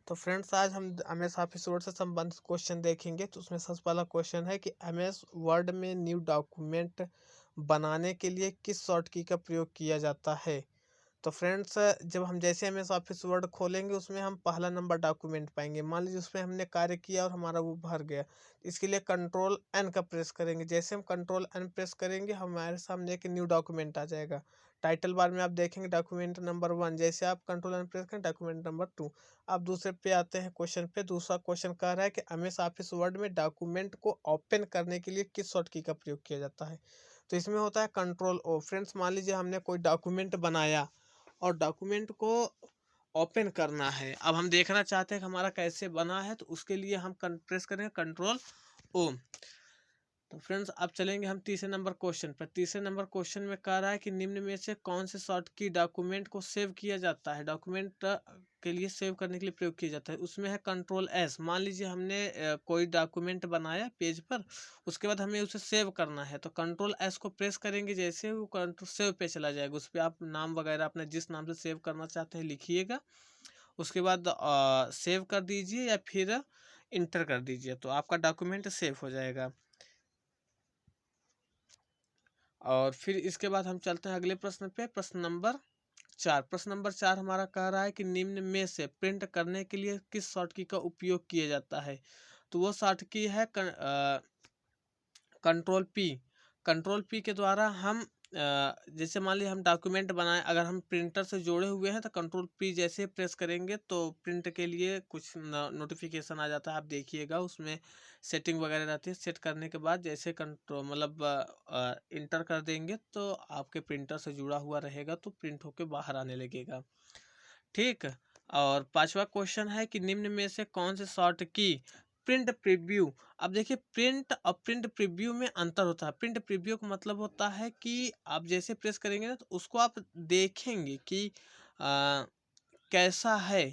तो फ्रेंड्स आज हम एमएस ऑफिस वर्ड से संबंधित क्वेश्चन देखेंगे। तो उसमें सबसे पहला क्वेश्चन है कि एमएस वर्ड में न्यू डॉक्यूमेंट बनाने के लिए किस शॉर्ट की का प्रयोग किया जाता है। तो फ्रेंड्स जब हम जैसे एमएस ऑफिस वर्ड खोलेंगे उसमें हम पहला नंबर डॉक्यूमेंट पाएंगे। मान लीजिए उसमें हमने कार्य किया और हमारा वो भर गया, इसके लिए कंट्रोल एन का प्रेस करेंगे। जैसे हम कंट्रोल एन प्रेस करेंगे हमारे सामने एक न्यू डॉक्यूमेंट आ जाएगा। टाइटल बार में आप देखेंगे डॉक्यूमेंट नंबर 1, जैसे आप कंट्रोल एन प्रेस करें डॉक्यूमेंट नंबर 2। अब दूसरे पे आते हैं क्वेश्चन पे। दूसरा क्वेश्चन कह रहा है कि एमएस ऑफिस वर्ड में डॉक्यूमेंट को ओपन करने के लिए किस शॉर्ट की का प्रयोग किया जाता है। तो इसमें होता है कंट्रोल ओ। फ्रेंड्स मान लीजिए हमने कोई डॉक्यूमेंट बनाया और डॉक्यूमेंट को ओपन करना है। अब हम देखना चाहते हैं कि हमारा कैसे बना है, तो उसके लिए हम प्रेस करेंगे कंट्रोल ओ। तो फ्रेंड्स अब चलेंगे हम तीसरे नंबर क्वेश्चन पर। तीसरे नंबर क्वेश्चन में कह रहा है कि निम्न में से कौन से शॉर्ट की डॉक्यूमेंट को सेव किया जाता है, डॉक्यूमेंट के लिए सेव करने के लिए प्रयोग किया जाता है। उसमें है कंट्रोल एस। मान लीजिए हमने कोई डॉक्यूमेंट बनाया पेज पर, उसके बाद हमें उसे सेव करना है, तो कंट्रोल एस को प्रेस करेंगे, जैसे वो कंट्रोल सेव पे चला जाएगा। उस पर आप नाम वगैरह अपने जिस नाम से सेव करना चाहते हैं लिखिएगा, उसके बाद सेव कर दीजिए या फिर इंटर कर दीजिए, तो आपका डॉक्यूमेंट सेव हो जाएगा। और फिर इसके बाद हम चलते हैं अगले प्रश्न पे, प्रश्न नंबर 4। प्रश्न नंबर 4 हमारा कह रहा है कि निम्न में से प्रिंट करने के लिए किस शॉर्ट की का उपयोग किया जाता है। तो वो शॉर्ट की है कंट्रोल पी। कंट्रोल पी के द्वारा हम जैसे मान लीजिए हम डॉक्यूमेंट बनाए, अगर हम प्रिंटर से जोड़े हुए हैं तो कंट्रोल पी जैसे प्रेस करेंगे तो प्रिंट के लिए कुछ नोटिफिकेशन आ जाता है। आप देखिएगा उसमें सेटिंग वगैरह रहती है। सेट करने के बाद जैसे कंट्रोल मतलब इंटर कर देंगे तो आपके प्रिंटर से जुड़ा हुआ रहेगा, तो प्रिंट होके बाहर आने लगेगा। ठीक। और पांचवा क्वेश्चन है कि निम्न में से कौन से शॉर्ट की प्रिंट प्रीव्यू। अब देखिए प्रिंट और प्रिंट प्रीव्यू में अंतर होता है। प्रिंट प्रीव्यू का मतलब होता है कि आप जैसे प्रेस करेंगे ना तो उसको आप देखेंगे कि कैसा है,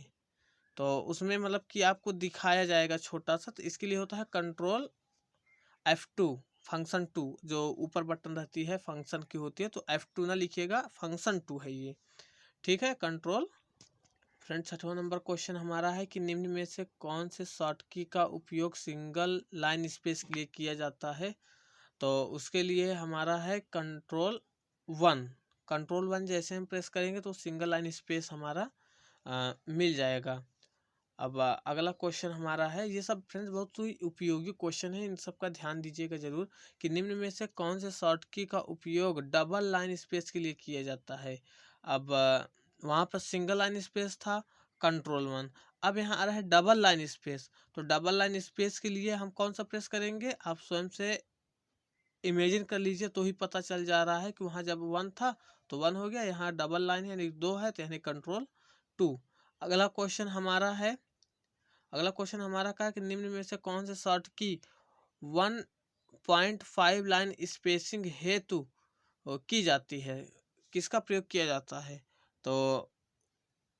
तो उसमें मतलब कि आपको दिखाया जाएगा छोटा सा। तो इसके लिए होता है कंट्रोल F2, फंक्शन 2। जो ऊपर बटन रहती है फंक्शन की होती है, तो F2 ना लिखिएगा, फंक्शन 2 है ये। ठीक है, कंट्रोल। फ्रेंड 6वां नंबर क्वेश्चन हमारा है कि निम्न में से कौन से शॉर्ट की का उपयोग सिंगल लाइन स्पेस के लिए किया जाता है। तो उसके लिए हमारा है कंट्रोल 1। कंट्रोल 1 जैसे हम प्रेस करेंगे तो सिंगल लाइन स्पेस हमारा मिल जाएगा। अब अगला क्वेश्चन हमारा है, ये सब फ्रेंड्स बहुत ही उपयोगी क्वेश्चन है, इन सब का ध्यान दीजिएगा जरूर, कि निम्न में से कौन से शॉर्ट की का उपयोग डबल लाइन स्पेस के लिए किया जाता है। अब वहाँ पर सिंगल लाइन स्पेस था कंट्रोल 1, अब यहाँ आ रहा है डबल लाइन स्पेस। तो डबल लाइन स्पेस के लिए हम कौन सा प्रेस करेंगे, आप स्वयं से इमेजिन कर लीजिए तो ही पता चल जा रहा है कि वहाँ जब 1 था तो 1 हो गया, यहाँ डबल लाइन है यानी 2 है तो यानी कंट्रोल 2। अगला क्वेश्चन हमारा है, अगला क्वेश्चन हमारा का है कि निम्न में से कौन से शॉर्ट की 1.5 लाइन स्पेसिंग हेतु की जाती है, किसका प्रयोग किया जाता है। तो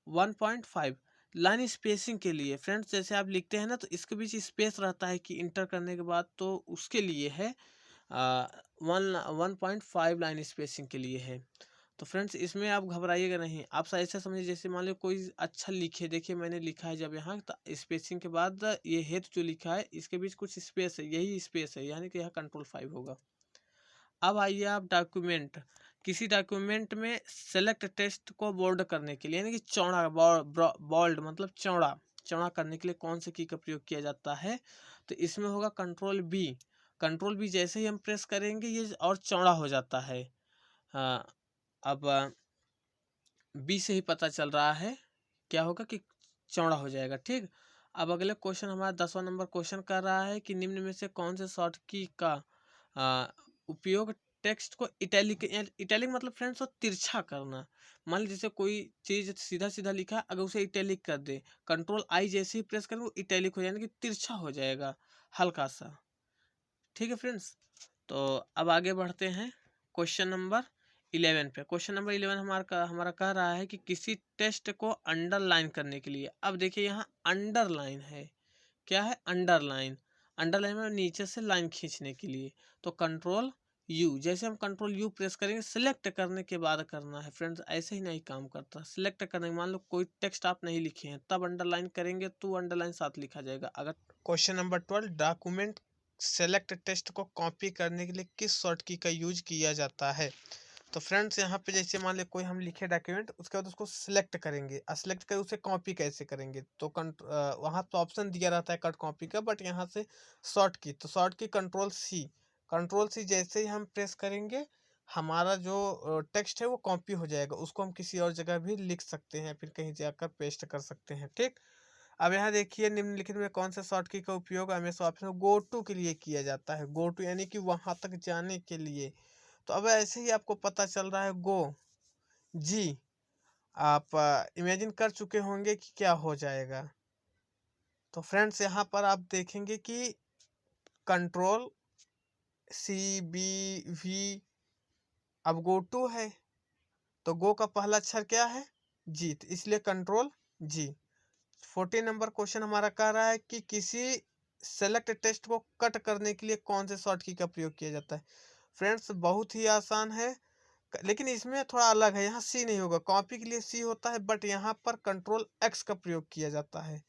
1.5 लाइन स्पेसिंग के लिए फ्रेंड्स जैसे आप लिखते हैं ना तो इसके बीच स्पेस रहता है कि इंटर करने के बाद, तो उसके लिए है 1.5 लाइन स्पेसिंग के लिए है। तो फ्रेंड्स इसमें आप घबराइएगा नहीं, आप ऐसा समझिए जैसे मान लो कोई अच्छा लिखे। देखिए मैंने लिखा है जब यहाँ स्पेसिंग के बाद ये हेतु जो लिखा है इसके बीच कुछ स्पेस है, यही स्पेस है, यानी कि यहाँ कंट्रोल 5 होगा। अब आइए आप डॉक्यूमेंट, किसी डॉक्यूमेंट में सेलेक्ट टेक्स्ट को बोल्ड करने के लिए यानी कि चौड़ा, बोल्ड मतलब चौड़ा, चौड़ा करने के लिए कौन से की का प्रयोग किया जाता है। तो इसमें होगा कंट्रोल बी। कंट्रोल बी जैसे ही हम प्रेस करेंगे ये और चौड़ा हो जाता है। हाँ, अब बी से ही पता चल रहा है क्या होगा कि चौड़ा हो जाएगा। ठीक। अब अगले क्वेश्चन हमारा 10वां नंबर क्वेश्चन कर रहा है कि निम्न में से कौन से शॉर्ट की का उपयोग टेक्स्ट को इटैलिक, इटैलिक मतलब फ्रेंड्स तिरछा करना। मान लीजिए जैसे कोई चीज सीधा सीधा लिखा है, अगर उसे इटैलिक कर दे, कंट्रोल आई जैसे ही प्रेस करें वो इटैलिक हो जाएगा, कि तिरछा हो जाएगा हल्का सा। ठीक है फ्रेंड्स। तो अब आगे बढ़ते हैं क्वेश्चन नंबर 11 पे। क्वेश्चन नंबर 11 हमारा कह रहा है कि किसी टेक्स्ट को अंडरलाइन करने के लिए। अब देखिए यहाँ अंडरलाइन है, क्या है अंडरलाइन, अंडरलाइन में नीचे से लाइन खींचने के लिए। तो कंट्रोल यू, जैसे हम कंट्रोल यू प्रेस करेंगे सिलेक्ट करने के बाद करना है फ्रेंड्स, ऐसे ही नहीं काम करता। सिलेक्ट करने, मान लो कोई टेक्स्ट आप नहीं लिखे हैं तब अंडरलाइन करेंगे तो अंडरलाइन साथ लिखा जाएगा। अगर question number 12, document select text को कॉपी करने के लिए किस शॉर्ट की का यूज किया जाता है। तो फ्रेंड्स यहाँ पे जैसे मान ले कोई हम लिखे डॉक्यूमेंट, उसके बाद उसको सिलेक्ट करेंगे, सिलेक्ट कर उसे कॉपी कैसे करेंगे, तो वहाँ तो ऑप्शन दिया रहता है कट कॉपी का, बट यहाँ से शॉर्ट की, तो शॉर्ट की कंट्रोल सी जैसे ही हम प्रेस करेंगे हमारा जो टेक्स्ट है वो कॉपी हो जाएगा, उसको हम किसी और जगह भी लिख सकते हैं, फिर कहीं जाकर पेस्ट कर सकते हैं। ठीक, अब यहाँ देखिए निम्नलिखित में कौन से शॉर्ट की का उपयोग हमेशा ऑप्शन गो टू के लिए किया जाता है। गो टू यानी कि वहां तक जाने के लिए। तो अब ऐसे ही आपको पता चल रहा है गो जी, आप इमेजिन कर चुके होंगे कि क्या हो जाएगा। तो फ्रेंड्स यहाँ पर आप देखेंगे कि कंट्रोल सी बी वी, अब गो टू है तो गो का पहला अक्षर क्या है, जी, तो इसलिए कंट्रोल जी। 14 नंबर क्वेश्चन हमारा कह रहा है कि किसी सेलेक्ट टेक्स्ट को कट करने के लिए कौन से शॉर्ट की का प्रयोग किया जाता है। फ्रेंड्स बहुत ही आसान है, लेकिन इसमें थोड़ा अलग है, यहाँ सी नहीं होगा, कॉपी के लिए सी होता है, बट यहाँ पर कंट्रोल एक्स का प्रयोग किया जाता है।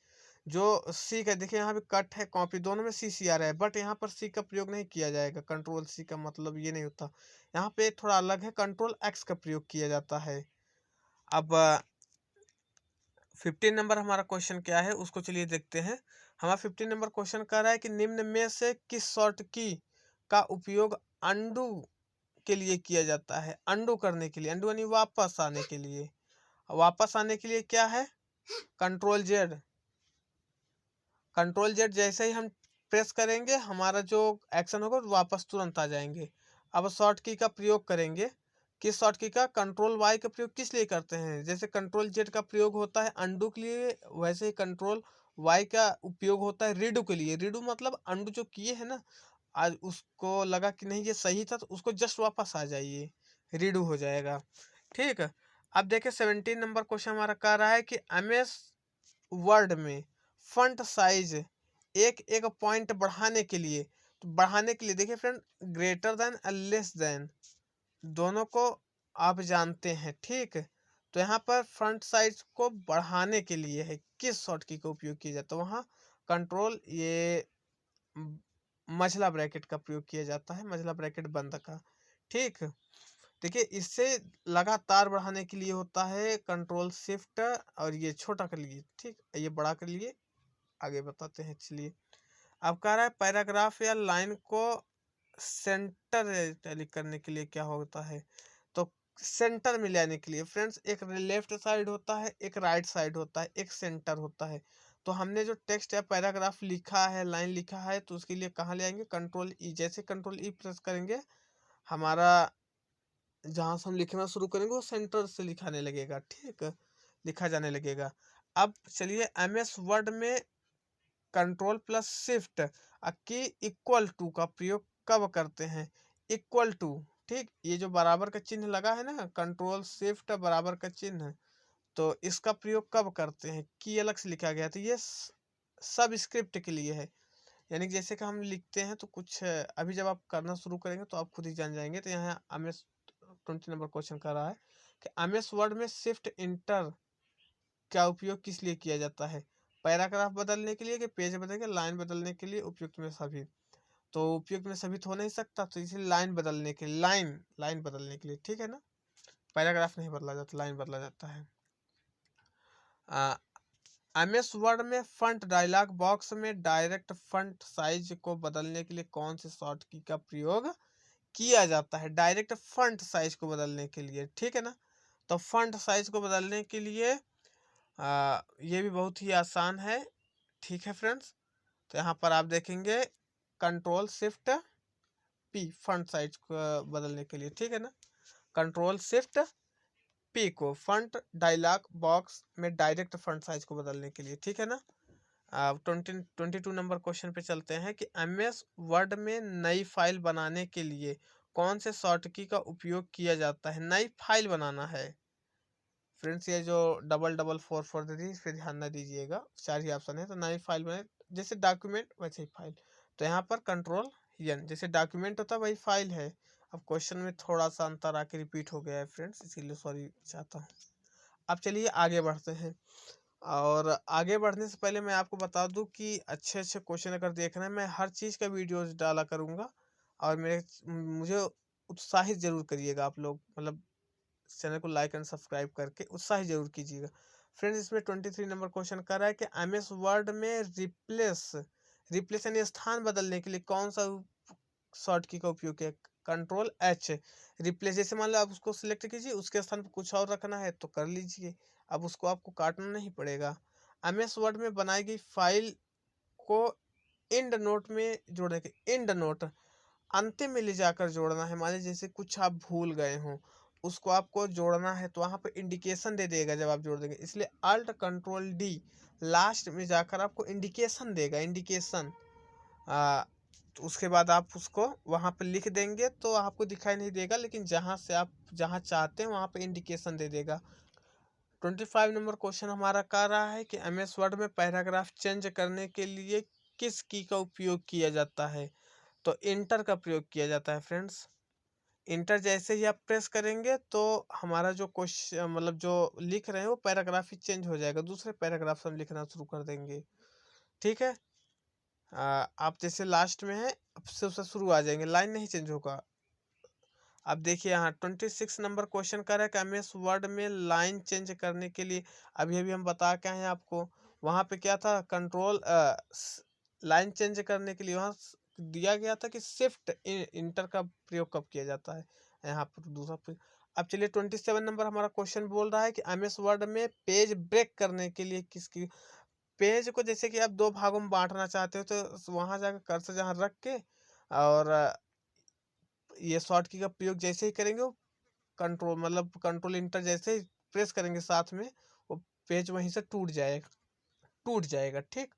जो सी का देखिए यहाँ पे कट है कॉपी, दोनों में सी सी आ रहा है, बट यहाँ पर सी का प्रयोग नहीं किया जाएगा, कंट्रोल सी का मतलब ये नहीं होता। यहाँ पे थोड़ा अलग है, कंट्रोल एक्स का प्रयोग किया जाता है। अब 15 नंबर हमारा क्वेश्चन क्या है उसको चलिए देखते हैं। हमारा 15 नंबर क्वेश्चन कह रहा है कि निम्न में से किस शॉर्ट की का उपयोग अंडू के लिए किया जाता है। अंडू करने के लिए, अंडू यानी वापस आने के लिए, वापस आने के लिए क्या है, कंट्रोल जेड। कंट्रोल जेड जैसे ही हम प्रेस करेंगे हमारा जो एक्शन होगा वापस तुरंत आ जाएंगे। अब शॉर्ट की का प्रयोग करेंगे, किस शॉर्ट की का, कंट्रोल वाई का प्रयोग किस लिए करते हैं, जैसे कंट्रोल जेड का प्रयोग होता है अंडू के लिए, वैसे ही कंट्रोल वाई का उपयोग होता है रीडू के लिए। रीडू मतलब अंडू जो किए है ना, आज उसको लगा कि नहीं ये सही था तो उसको जस्ट वापस आ जाइए, रीडू हो जाएगा। ठीक है, अब देखिए 17 नंबर क्वेश्चन हमारा कह रहा है कि एमएस वर्ड में फंट साइज एक एक पॉइंट बढ़ाने के लिए, तो बढ़ाने के लिए देखिए friend, greater than less than दोनों को आप जानते हैं। ठीक, तो यहाँ पर फ्रंट साइज को बढ़ाने के लिए है किस शॉर्ट की का उपयोग किया जाता है, वहाँ कंट्रोल ये मझला ब्रैकेट का प्रयोग किया जाता है, मझला ब्रैकेट बंद का। ठीक, देखिए इससे लगातार बढ़ाने के लिए होता है कंट्रोल शिफ्ट, और ये छोटा कर लिए, ठीक, ये बड़ा कर लिए, आगे बताते हैं। चलिए, अब कह रहा है पैराग्राफ या लाइन को सेंटर टैली करने के लिए क्या होता है, तो सेंटर में लाने के लिए फ्रेंड्स एक लेफ्ट साइड होता है, एक राइट साइड होता है, एक सेंटर होता है। तो हमने जो टेक्स्ट या पैराग्राफ लिखा है, लाइन लिखा है, तो उसके लिए कहाँ ले आएंगे, कंट्रोल ई, जैसे कंट्रोल ई प्रेस करेंगे हमारा जहाँ से हम लिखना शुरू करेंगे वो सेंटर से लिखाने लगेगा। ठीक, लिखा जाने लगेगा। अब चलिए एम एस वर्ड में कंट्रोल प्लस शिफ्ट की इक्वल टू का प्रयोग कब करते हैं, इक्वल टू। ठीक, ये जो बराबर का चिन्ह लगा है ना, कंट्रोल शिफ्ट बराबर का चिन्ह, तो इसका प्रयोग कब करते हैं, की अलग से लिखा गया, तो ये सब स्क्रिप्ट के लिए है। यानी कि जैसे कि हम लिखते हैं तो कुछ अभी जब आप करना शुरू करेंगे तो आप खुद ही जान जाएंगे। तो यहाँ एम एस 20 नंबर क्वेश्चन कर रहा है कि एम एस वर्ड में शिफ्ट इंटर का उपयोग किस लिए किया जाता है, पैराग्राफ बदलने के लिए कि पेज बदलने के, लाइन बदलने के लिए, उपयुक्त में सभी। तो उपयुक्त में सभी तो हो नहीं सकता, तो इसलिए लाइन बदलने के लिए, लाइन बदलने के लिए, ठीक है ना, पैराग्राफ नहीं बदला जाता, लाइन बदला जाता है। एम एस वर्ड में फंट डायलॉग बॉक्स में डायरेक्ट फंट साइज को बदलने के लिए कौन से शॉर्ट की का प्रयोग किया जाता है, डायरेक्ट फंट साइज को बदलने के लिए, ठीक है ना। तो फंट साइज को बदलने के लिए ये भी बहुत ही आसान है। ठीक है फ्रेंड्स, तो यहाँ पर आप देखेंगे control shift P font size को बदलने के लिए, ठीक है ना, कंट्रोल शिफ्ट पी को फंट डायलॉग बॉक्स में डायरेक्ट फंट साइज को बदलने के लिए, ठीक है ना। 22 नंबर क्वेश्चन पे चलते हैं कि एम एस वर्ड में नई फाइल बनाने के लिए कौन से शॉर्ट की का उपयोग किया जाता है, नई फाइल बनाना है। फ्रेंड्स ये जो डबल डबल फोर फोर दे दी इस पर ध्यान न दीजिएगा, चार ही ऑप्शन है, तो नई फाइल बने, जैसे डॉक्यूमेंट वैसे ही फाइल, तो यहाँ पर कंट्रोल एन, जैसे डॉक्यूमेंट होता है वही फाइल है, अब क्वेश्चन में थोड़ा सा अंतर आके रिपीट हो गया है फ्रेंड्स, इसीलिए सॉरी चाहता हूँ। अब चलिए आगे बढ़ते हैं। और आगे बढ़ने से पहले मैं आपको बता दूं कि अच्छे अच्छे क्वेश्चन अगर देखना है, मैं हर चीज़ का वीडियोज डाला करूंगा। और मुझे उत्साहित जरूर करिएगा आप लोग, मतलब चैनल को लाइक एंड सब्सक्राइब करके उत्साहित जरूर कीजिएगा। फ्रेंड्स, इसमें 23 नंबर क्वेश्चन कर रहा है कि एमएस वर्ड में रिप्लेस रिप्लेस यानी स्थान बदलने के लिए कौन सा शॉर्ट की का उपयोग किया। Control H. रिप्लेस, जैसे मान लो आप उसको सिलेक्ट कीजिए, उसके स्थान पर कुछ और रखना है तो कर लीजिए, अब उसको आपको काटना नहीं पड़ेगा। एमएस वर्ड में बनाई गई फाइल को इंड नोट में जोड़ने के, इंड नोट अंतिम में ले जाकर जोड़ना है। मान लीजिए जैसे कुछ आप भूल गए हो, उसको आपको जोड़ना है तो वहां पर इंडिकेशन दे देगा जब आप जोड़ देंगे, इसलिए अल्ट कंट्रोल डी लास्ट में जाकर आपको इंडिकेशन देगा, इंडिकेशन। तो उसके बाद आप उसको वहां पर लिख देंगे तो आपको दिखाई नहीं देगा, लेकिन जहां से आप जहां चाहते हैं वहां पे इंडिकेशन दे देगा। 25 नंबर क्वेश्चन हमारा कह रहा है कि एमएस वर्ड में पैराग्राफ चेंज करने के लिए किस की का उपयोग किया जाता है। तो इंटर का प्रयोग किया जाता है फ्रेंड्स। इंटर जैसे ही आप प्रेस करेंगे तो हमारा जो क्वेश्चन मतलब जो लिख रहे हैं वो पैराग्राफ ही चेंज हो जाएगा, दूसरे पैराग्राफ से हम लिखना शुरू कर देंगे। ठीक है। आप जैसे लास्ट में है, अब से उससे शुरू आ जाएंगे, लाइन नहीं चेंज होगा। अब देखिए यहाँ 26 नंबर क्वेश्चन कर रहा है कि एमएस वर्ड में लाइन चेंज करने के लिए, अभी अभी हम बता के आए हैं आपको, वहाँ पे क्या था, कंट्रोल लाइन चेंज करने के लिए वहाँ दिया गया था कि शिफ्ट इंटर का प्रयोग कब किया जाता है, यहाँ पर दूसरा अब चलिए 27 नंबर हमारा क्वेश्चन बोल रहा है कि एमएस वर्ड में पेज ब्रेक करने के लिए किसकी, पेज को जैसे कि आप दो भागों में बांटना चाहते हो तो वहां जाकर कर्सर जहाँ रख के और ये शॉर्ट की का प्रयोग जैसे ही करेंगे, वो कंट्रोल मतलब कंट्रोल इंटर जैसे ही प्रेस करेंगे साथ में, वो पेज वहीं से टूट जाएगा। ठीक।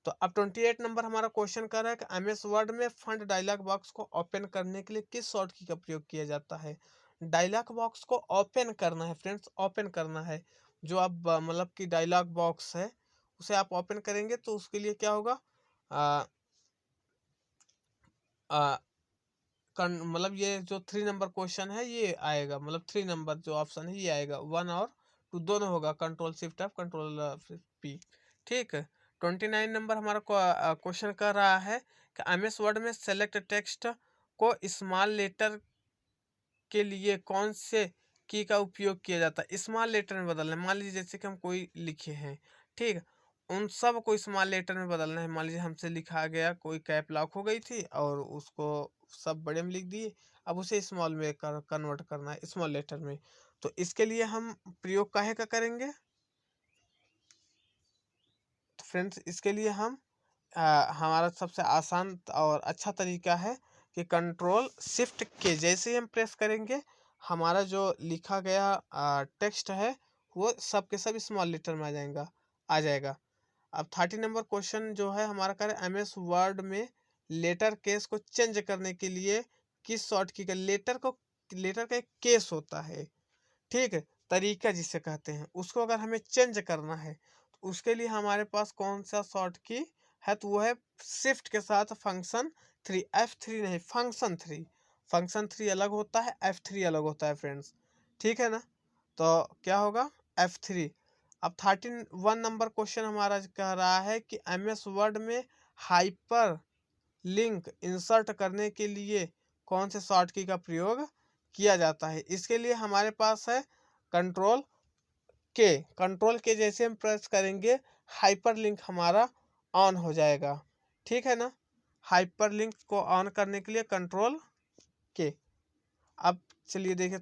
तो अब 28 नंबर हमारा क्वेश्चन कर रहा है कि एमएस वर्ड में फंड डायलॉग बॉक्स को ओपन करने के लिए किस शॉर्ट की का प्रयोग किया जाता है। डायलॉग बॉक्स को ओपन करना है फ्रेंड्स, ओपन करना है। जो आप मतलब कि डायलॉग बॉक्स है उसे आप ओपन करेंगे तो उसके लिए क्या होगा, मतलब ये जो 3 नंबर क्वेश्चन है ये आएगा, मतलब 3 नंबर जो ऑप्शन है ये आएगा, 1 और 2 दोनों होगा, control shift F control P. ठीक है। 29 नंबर हमारा क्वेश्चन कर रहा है कि एमएस वर्ड में सेलेक्ट टेक्स्ट को स्मॉल लेटर के लिए कौन से की का उपयोग किया जाता है। स्मॉल लेटर में बदलना है, मान लीजिए जैसे कि हम कोई लिखे हैं, ठीक, उन सब को स्मॉल लेटर में बदलना है। मान लीजिए हमसे लिखा गया, कोई कैप लॉक हो गई थी और उसको सब बड़े में लिख दिए, अब उसे स्मॉल में कन्वर्ट करना है, स्मॉल लेटर में। तो इसके लिए हम प्रयोग काहे का करेंगे, तो फ्रेंड्स इसके लिए हम हमारा सबसे आसान और अच्छा तरीका है कि कंट्रोल शिफ्ट के जैसे ही हम प्रेस करेंगे, हमारा जो लिखा गया टेक्स्ट है वो सब के सब स्मॉल लेटर में आ जाएगा। अब 30 नंबर क्वेश्चन जो है हमारा करे एमएस वर्ड में लेटर केस को चेंज करने के लिए किस शॉर्ट की का, लेटर का एक केस होता है, ठीक है, तरीका जिसे कहते हैं, उसको अगर हमें चेंज करना है तो उसके लिए हमारे पास कौन सा शॉर्ट की है, तो वो है शिफ्ट के साथ फंक्शन 3, F3 नहीं, फंक्शन 3। फंक्शन 3 अलग होता है, F3 अलग होता है फ्रेंड्स। ठीक है ना। तो क्या होगा, F3। अब 31 नंबर क्वेश्चन हमारा कह रहा है कि एमएस वर्ड में हाइपर लिंक इंसर्ट करने के लिए कौन से शॉर्ट की का प्रयोग किया जाता है। इसके लिए हमारे पास है कंट्रोल के जैसे हम प्रेस करेंगे हाइपर लिंक हमारा ऑन हो जाएगा। ठीक है ना। हाइपर लिंक को ऑन करने के लिए कंट्रोल के। अब चलिए देखिए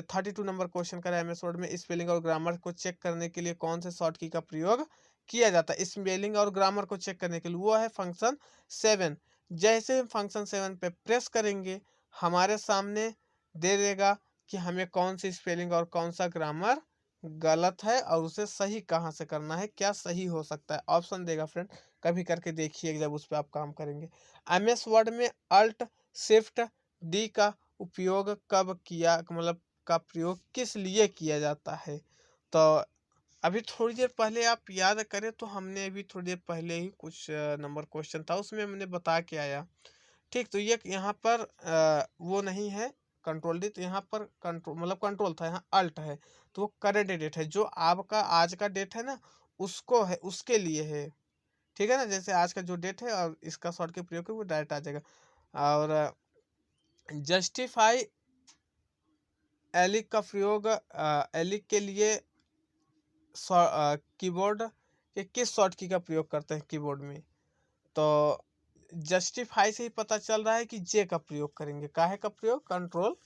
32 नंबर क्वेश्चन का एमएस वर्ड में स्पेलिंग और ग्रामर को चेक करने के लिए कौन से शॉर्ट की का प्रयोग किया जाता है। स्पेलिंग और ग्रामर को चेक करने के लिए वो है फंक्शन 7। जैसे हम फंक्शन 7 पे प्रेस करेंगे, हमारे सामने दे देगा कि हमें कौन सी स्पेलिंग और कौन सा ग्रामर गलत है और उसे सही कहाँ से करना है, क्या सही हो सकता है, ऑप्शन देगा फ्रेंड, कभी करके देखिए जब उस पर आप काम करेंगे। एमएस वर्ड में अल्ट शिफ्ट डी का उपयोग कब किया, मतलब का प्रयोग किस लिए किया जाता है। तो अभी थोड़ी देर पहले आप याद करें तो हमने अभी थोड़ी देर पहले ही कुछ नंबर क्वेश्चन था उसमें हमने बता के आया ठीक, तो ये यहाँ पर वो नहीं है कंट्रोल डी, तो यहाँ पर कंट्रोल मतलब कंट्रोल था, यहाँ अल्ट है, तो वो करेंट डेट है, जो आपका आज का डेट है ना उसको है, उसके लिए है। ठीक है ना, जैसे आज का जो डेट है और इसका शॉर्ट के प्रयोग वो डायरेक्ट आ जाएगा। और जस्टिफाई एलिक का प्रयोग एलिक के लिए कीबोर्ड के किस शॉर्ट की का प्रयोग करते हैं कीबोर्ड में, तो जस्टिफाई से ही पता चल रहा है कि जे का प्रयोग करेंगे, काहे का प्रयोग, कंट्रोल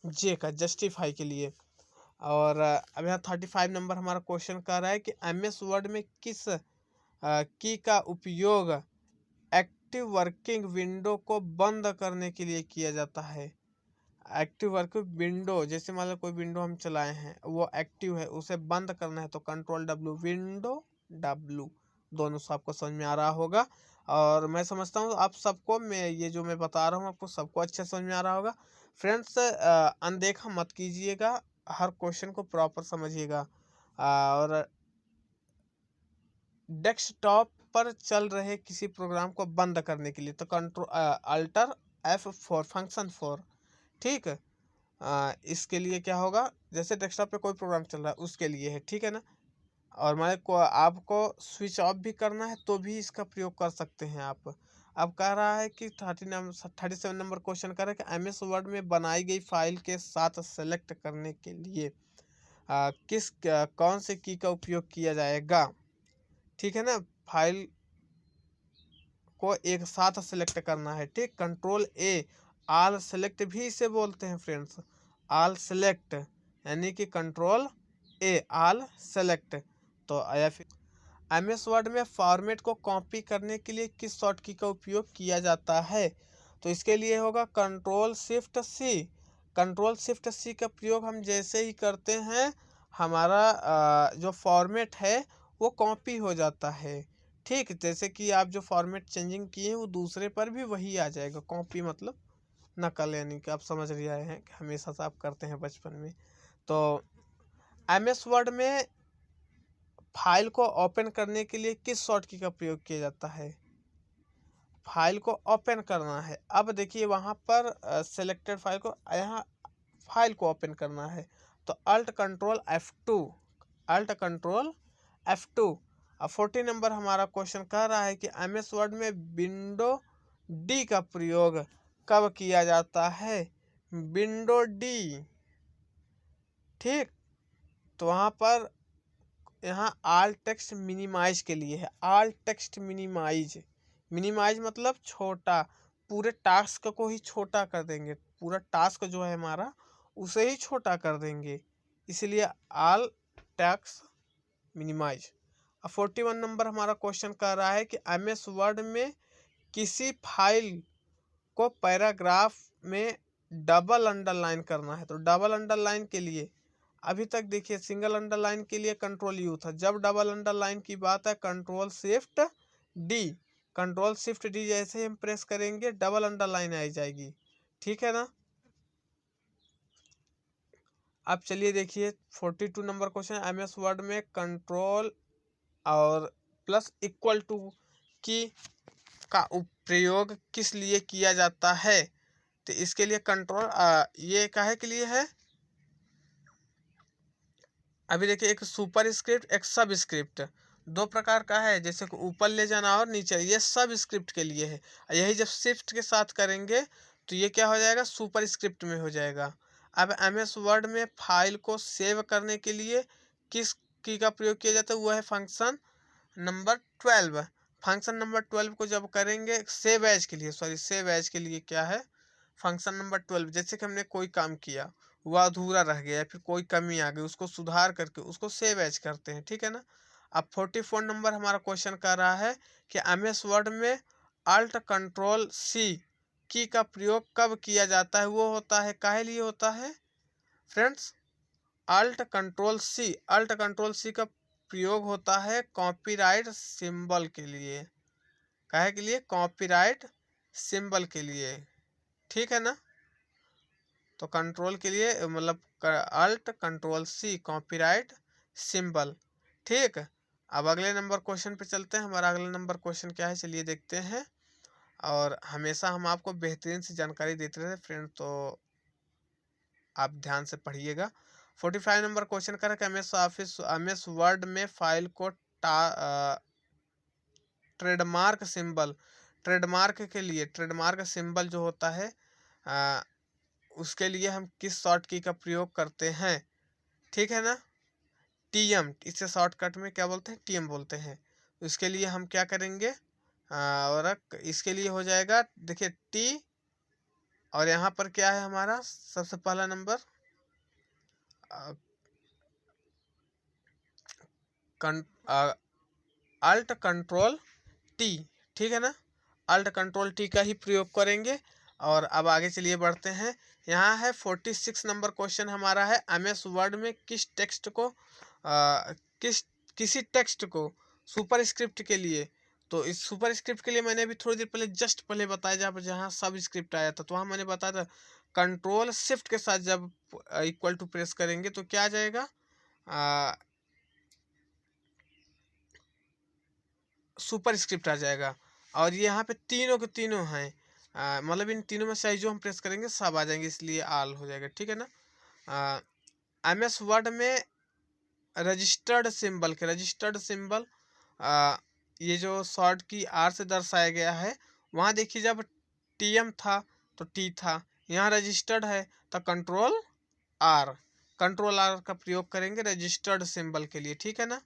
जे का, जस्टिफाई के लिए। और अब यहाँ 35 नंबर हमारा क्वेश्चन कर रहा है कि एमएस वर्ड में किस की का उपयोग एक्टिव वर्किंग विंडो को बंद करने के लिए किया जाता है। एक्टिव वर्किंग विंडो, जैसे मान लो कोई विंडो हम चलाए हैं वो एक्टिव है, उसे बंद करना है तो कंट्रोल डब्ल्यू, विंडो डब्ल्यू, दोनों से आपको समझ में आ रहा होगा। और मैं समझता हूँ आप सबको, मैं ये जो मैं बता रहा हूँ आपको सबको अच्छे समझ में आ रहा होगा। फ्रेंड्स, अनदेखा मत कीजिएगा, हर क्वेश्चन को प्रॉपर समझिएगा। और डेस्कटॉप पर चल रहे किसी प्रोग्राम को बंद करने के लिए तो कंट्रोल अल्टर F4, फंक्शन 4। ठीक, इसके लिए क्या होगा, जैसे डेस्कटॉप पे कोई प्रोग्राम चल रहा है उसके लिए है, ठीक है ना। और मैं को आपको स्विच ऑफ भी करना है तो भी इसका प्रयोग कर सकते हैं आप। अब कह रहा है कि 37 नंबर क्वेश्चन कर रहा है कि एमएस वर्ड में बनाई गई फाइल के साथ सेलेक्ट करने के लिए कौन से की का उपयोग किया जाएगा। ठीक है ना, फाइल को एक साथ सेलेक्ट करना है। ठीक, कंट्रोल ए, ऑल सेलेक्ट भी इसे बोलते हैं फ्रेंड्स, ऑल सेलेक्ट, यानी कि कंट्रोल ए, ऑल सेलेक्ट। तो आया फिर एमएस वर्ड में फॉर्मेट को कॉपी करने के लिए किस शॉर्ट की का उपयोग किया जाता है, तो इसके लिए होगा control shift C. Control shift C का प्रयोग हम जैसे ही करते हैं हमारा जो फॉर्मेट है वो कॉपी हो जाता है। ठीक, जैसे कि आप जो फॉर्मेट चेंजिंग किए हैं वो दूसरे पर भी वही आ जाएगा, कॉपी मतलब नकल, यानी कि आप समझ रहे हैं कि हमेशा से आप करते हैं बचपन में। तो एमएस वर्ड में फाइल को ओपन करने के लिए किस शॉर्ट की का प्रयोग किया जाता है, फाइल को ओपन करना है। अब देखिए वहाँ पर सेलेक्टेड फाइल को, यहाँ फाइल को ओपन करना है तो alt control F2, alt control F2। अब 40 नंबर हमारा क्वेश्चन कह रहा है कि एमएस वर्ड में विंडो डी का प्रयोग कब किया जाता है, विंडो डी। ठीक, तो वहाँ पर यहाँ ऑल टेक्स्ट मिनिमाइज के लिए है, ऑल टेक्स्ट मिनिमाइज, मिनिमाइज मतलब छोटा, पूरे टास्क को ही छोटा कर देंगे, पूरा टास्क जो है हमारा उसे ही छोटा कर देंगे, इसलिए ऑल टेक्स्ट मिनिमाइज। अब 41 नंबर हमारा क्वेश्चन कर रहा है कि एमएस वर्ड में किसी फाइल को पैराग्राफ में डबल अंडरलाइन करना है, तो डबल अंडरलाइन के लिए अभी तक देखिए सिंगल अंडरलाइन के लिए कंट्रोल यू था, जब डबल अंडरलाइन की बात है control shift D, control shift D जैसे ही हम प्रेस करेंगे डबल अंडरलाइन आ जाएगी। ठीक है ना। अब चलिए देखिए 42 नंबर क्वेश्चन, एमएस वर्ड में कंट्रोल और प्लस इक्वल टू की का प्रयोग किस लिए किया जाता है, तो इसके लिए कंट्रोल ये काहे के लिए है, अभी देखिए एक सुपर स्क्रिप्ट एक सब स्क्रिप्ट, दो प्रकार का है, जैसे कि ऊपर ले जाना और नीचे, ये सब स्क्रिप्ट के लिए है। यही जब शिफ्ट के साथ करेंगे तो ये क्या हो जाएगा, सुपर स्क्रिप्ट में हो जाएगा। अब एमएस वर्ड में फाइल को सेव करने के लिए किस की का प्रयोग किया जाता है, वो है फंक्शन नंबर 12। फंक्शन नंबर 12 को जब करेंगे सेव एज के लिए, सॉरी सेव एज के लिए क्या है, फंक्शन नंबर 12, जैसे कि हमने कोई काम किया वह अधूरा रह गया या फिर कोई कमी आ गई उसको सुधार करके उसको सेव एज करते हैं। ठीक है ना। अब 44 नंबर हमारा क्वेश्चन कर रहा है कि एमएस वर्ड में अल्ट कंट्रोल सी की का प्रयोग कब किया जाता है, वो होता है काहे लिए होता है friends, alt control C, alt control C का प्रयोग होता है कॉपीराइट सिंबल के लिए, काहे के लिए, कॉपीराइट सिंबल के लिए। ठीक है ना, तो कंट्रोल के लिए मतलब alt control C copyright symbol. ठीक, अब अगले नंबर क्वेश्चन पे चलते हैं, हमारा अगला नंबर क्वेश्चन क्या है चलिए देखते हैं। और हमेशा हम आपको बेहतरीन सी जानकारी देते रहते हैं फ्रेंड, तो आप ध्यान से पढ़िएगा। 45 नंबर क्वेश्चन कर रखा है एम एस वर्ड में फाइल को ट्रेडमार्क सिंबल, ट्रेडमार्क सिंबल जो होता है आ, उसके लिए हम किस शॉर्ट की का प्रयोग करते हैं, ठीक है ना। टीएम, इसे शॉर्टकट में क्या बोलते हैं, टीएम बोलते हैं। इसके लिए हम क्या करेंगे, और इसके लिए हो जाएगा, देखिए टी, और यहाँ पर क्या है हमारा सबसे पहला नंबर अल्ट कंट्रोल टी, ठीक है ना, अल्ट कंट्रोल टी का ही प्रयोग करेंगे। और अब आगे चलिए बढ़ते हैं। यहाँ है 46 नंबर क्वेश्चन हमारा है, एम एस वर्ड में किस टेक्स्ट को किसी टेक्स्ट को सुपर स्क्रिप्ट के लिए, तो इस सुपर स्क्रिप्ट के लिए मैंने अभी थोड़ी देर पहले जस्ट पहले बताया, जहाँ सब स्क्रिप्ट आया था, तो वहाँ मैंने बताया था कंट्रोल शिफ्ट के साथ जब इक्वल टू प्रेस करेंगे तो क्या आ जाएगा, सुपर स्क्रिप्ट आ जाएगा। और ये यहाँ पे तीनों के तीनों हैं, मतलब इन तीनों में से जो हम प्रेस करेंगे सब आ जाएंगे, इसलिए आल हो जाएगा, ठीक है ना। एम एस वर्ड में रजिस्टर्ड सिंबल ये जो शॉर्ट की आर से दर्शाया गया है, वहाँ देखिए जब टीएम था तो टी था, यहाँ रजिस्टर्ड है तो कंट्रोल आर का प्रयोग करेंगे रजिस्टर्ड सिंबल के लिए, ठीक है ना।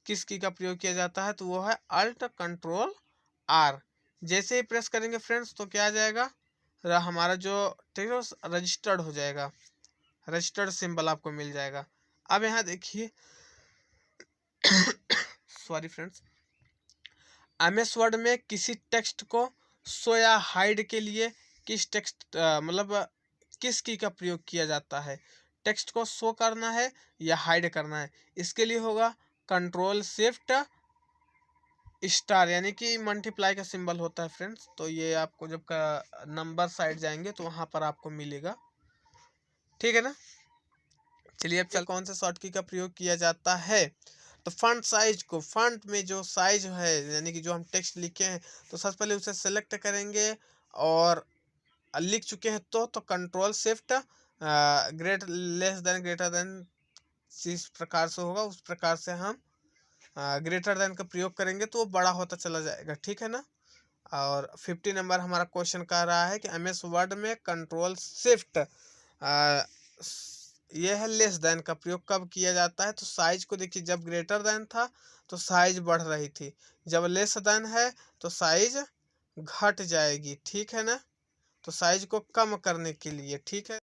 किस की का प्रयोग किया जाता है, तो वो है अल्ट कंट्रोल आर। जैसे ही प्रेस करेंगे फ्रेंड्स तो क्या आ जाएगा, हमारा जो ठीक है रजिस्टर्ड हो जाएगा, रजिस्टर्ड सिंबल आपको मिल जाएगा। अब यहाँ देखिए sorry friends, M S Word में किसी टेक्स्ट को शो या हाइड के लिए किस टेक्स्ट मतलब किस की का प्रयोग किया जाता है, टेक्स्ट को शो करना है या हाइड करना है, इसके लिए होगा कंट्रोल शिफ्ट स्टार, यानी कि मल्टीप्लाई का सिंबल होता है फ्रेंड्स, तो ये आपको जब का नंबर साइड जाएंगे तो वहाँ पर आपको मिलेगा, ठीक है ना। चलिए अब चल कौन से शॉर्ट की का प्रयोग किया जाता है, तो फंट में जो साइज है यानी कि जो हम टेक्स्ट लिखे हैं तो सबसे पहले उसे सेलेक्ट करेंगे, और लिख चुके हैं तो कंट्रोल शिफ्ट ग्रेटर देन जिस प्रकार से होगा उस प्रकार से हम ग्रेटर देन का प्रयोग करेंगे तो वो बड़ा होता चला जाएगा, ठीक है ना। और 50 नंबर हमारा क्वेश्चन कह रहा है कि एम एस वर्ड में कंट्रोल शिफ्ट ये है लेस देन का प्रयोग कब किया जाता है, तो साइज को देखिए जब ग्रेटर देन था तो साइज बढ़ रही थी, जब लेस देन है तो साइज घट जाएगी, ठीक है ना, तो साइज को कम करने के लिए, ठीक है।